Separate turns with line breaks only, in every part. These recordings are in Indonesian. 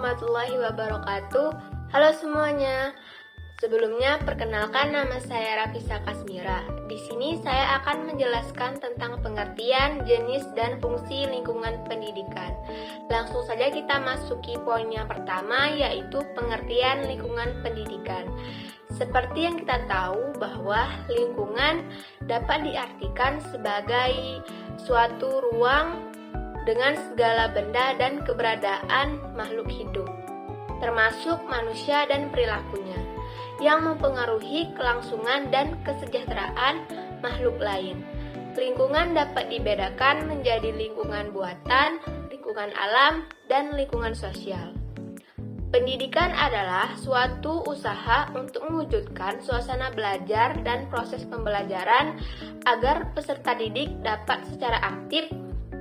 warahmatullahi wabarakatuh. Halo semuanya. Sebelumnya perkenalkan, nama saya Rafisa Kasmira. Di sini saya akan menjelaskan tentang pengertian, jenis, dan fungsi lingkungan pendidikan. Langsung saja kita masuki poin yang pertama, yaitu pengertian lingkungan pendidikan. Seperti yang kita tahu bahwa lingkungan dapat diartikan sebagai suatu ruang dengan segala benda dan keberadaan makhluk hidup, termasuk manusia dan perilakunya, yang mempengaruhi kelangsungan dan kesejahteraan makhluk lain. Lingkungan dapat dibedakan menjadi lingkungan buatan, lingkungan alam, dan lingkungan sosial. Pendidikan adalah suatu usaha untuk mewujudkan suasana belajar dan proses pembelajaran agar peserta didik dapat secara aktif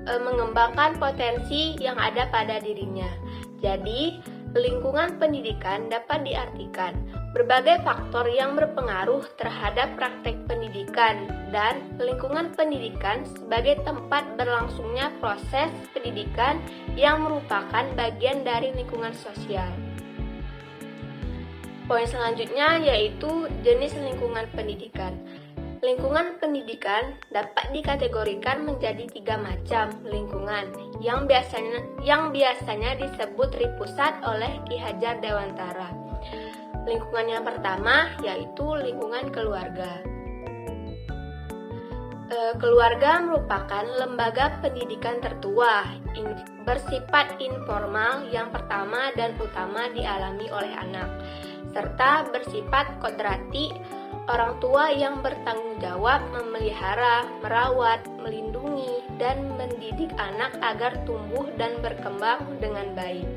mengembangkan potensi yang ada pada dirinya. Jadi, lingkungan pendidikan dapat diartikan berbagai faktor yang berpengaruh terhadap praktek pendidikan, dan lingkungan pendidikan sebagai tempat berlangsungnya proses pendidikan yang merupakan bagian dari lingkungan sosial. Poin selanjutnya yaitu jenis lingkungan pendidikan. Lingkungan pendidikan dapat dikategorikan menjadi 3 macam lingkungan yang biasanya disebut Tripusat oleh Ki Hajar Dewantara. Lingkungan yang pertama yaitu lingkungan keluarga. Keluarga merupakan lembaga pendidikan tertua, bersifat informal yang pertama dan utama dialami oleh anak, serta bersifat kodrati, orang tua yang bertanggung jawab memelihara, merawat, melindungi, dan mendidik anak agar tumbuh dan berkembang dengan baik.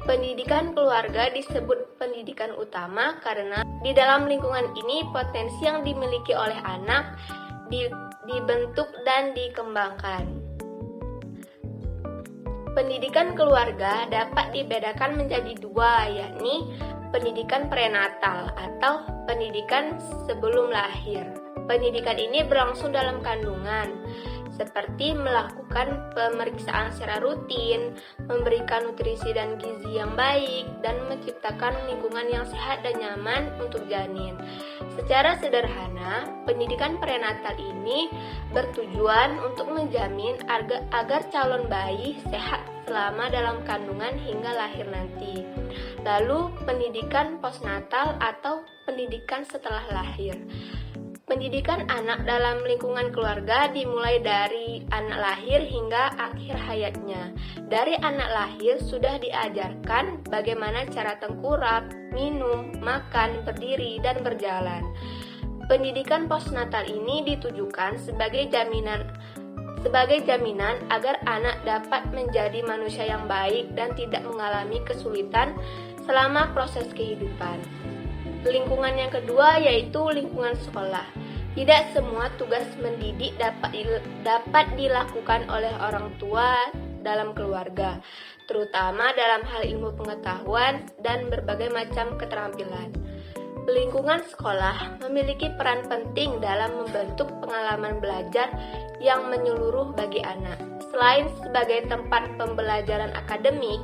Pendidikan keluarga disebut pendidikan utama karena di dalam lingkungan ini potensi yang dimiliki oleh anak dibentuk dan dikembangkan. Pendidikan keluarga dapat dibedakan menjadi 2, yakni pendidikan prenatal atau pendidikan sebelum lahir. Pendidikan ini berlangsung dalam kandungan, seperti melakukan pemeriksaan secara rutin, memberikan nutrisi dan gizi yang baik, dan menciptakan lingkungan yang sehat dan nyaman untuk janin. Secara sederhana, pendidikan prenatal ini bertujuan untuk menjamin agar calon bayi sehat selama dalam kandungan hingga lahir nanti. Lalu, pendidikan postnatal atau pendidikan setelah lahir. Pendidikan anak dalam lingkungan keluarga dimulai dari anak lahir hingga akhir hayatnya. Dari anak lahir sudah diajarkan bagaimana cara tengkurap, minum, makan, berdiri, dan berjalan. Pendidikan postnatal ini ditujukan sebagai jaminan agar anak dapat menjadi manusia yang baik dan tidak mengalami kesulitan selama proses kehidupan. Lingkungan yang kedua yaitu lingkungan sekolah. Tidak semua tugas mendidik dapat dilakukan oleh orang tua dalam keluarga, terutama dalam hal ilmu pengetahuan dan berbagai macam keterampilan. Lingkungan sekolah memiliki peran penting dalam membentuk pengalaman belajar yang menyeluruh bagi anak. Selain sebagai tempat pembelajaran akademik,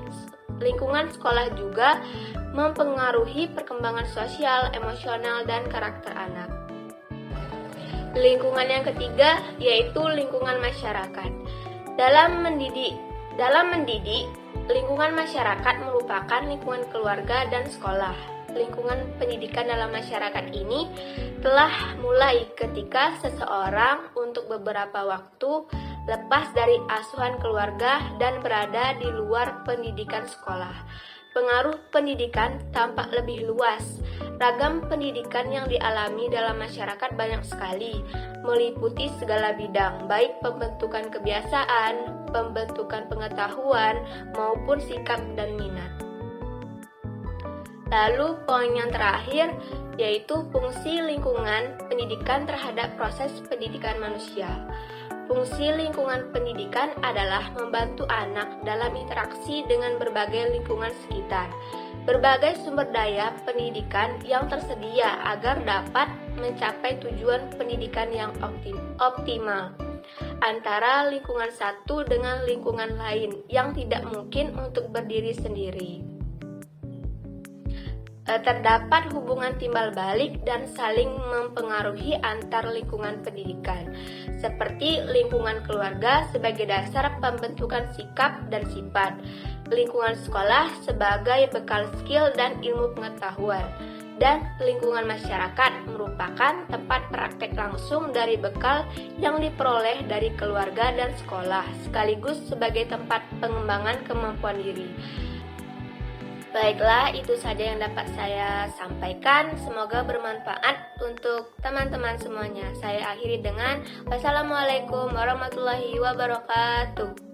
lingkungan sekolah juga mempengaruhi perkembangan sosial, emosional, dan karakter anak. Lingkungan yang ketiga yaitu lingkungan masyarakat. Dalam mendidik, lingkungan masyarakat merupakan lingkungan keluarga dan sekolah. Lingkungan pendidikan dalam masyarakat ini telah mulai ketika seseorang untuk beberapa waktu lepas dari asuhan keluarga dan berada di luar pendidikan sekolah. Pengaruh pendidikan tampak lebih luas. Ragam pendidikan yang dialami dalam masyarakat banyak sekali, meliputi segala bidang, baik pembentukan kebiasaan, pembentukan pengetahuan, maupun sikap dan minat. Lalu poin yang terakhir yaitu fungsi lingkungan pendidikan terhadap proses pendidikan manusia. Fungsi lingkungan pendidikan adalah membantu anak dalam interaksi dengan berbagai lingkungan sekitar. Berbagai sumber daya pendidikan yang tersedia agar dapat mencapai tujuan pendidikan yang optimal antara lingkungan satu dengan lingkungan lain yang tidak mungkin untuk berdiri sendiri. terdapat hubungan timbal balik dan saling mempengaruhi antar lingkungan pendidikan, seperti lingkungan keluarga sebagai dasar pembentukan sikap dan sifat, lingkungan sekolah sebagai bekal skill dan ilmu pengetahuan, dan lingkungan masyarakat merupakan tempat praktek langsung dari bekal yang diperoleh dari keluarga dan sekolah, sekaligus sebagai tempat pengembangan kemampuan diri. Baiklah, itu saja yang dapat saya sampaikan. Semoga bermanfaat untuk teman-teman semuanya. Saya akhiri dengan wassalamualaikum warahmatullahi wabarakatuh.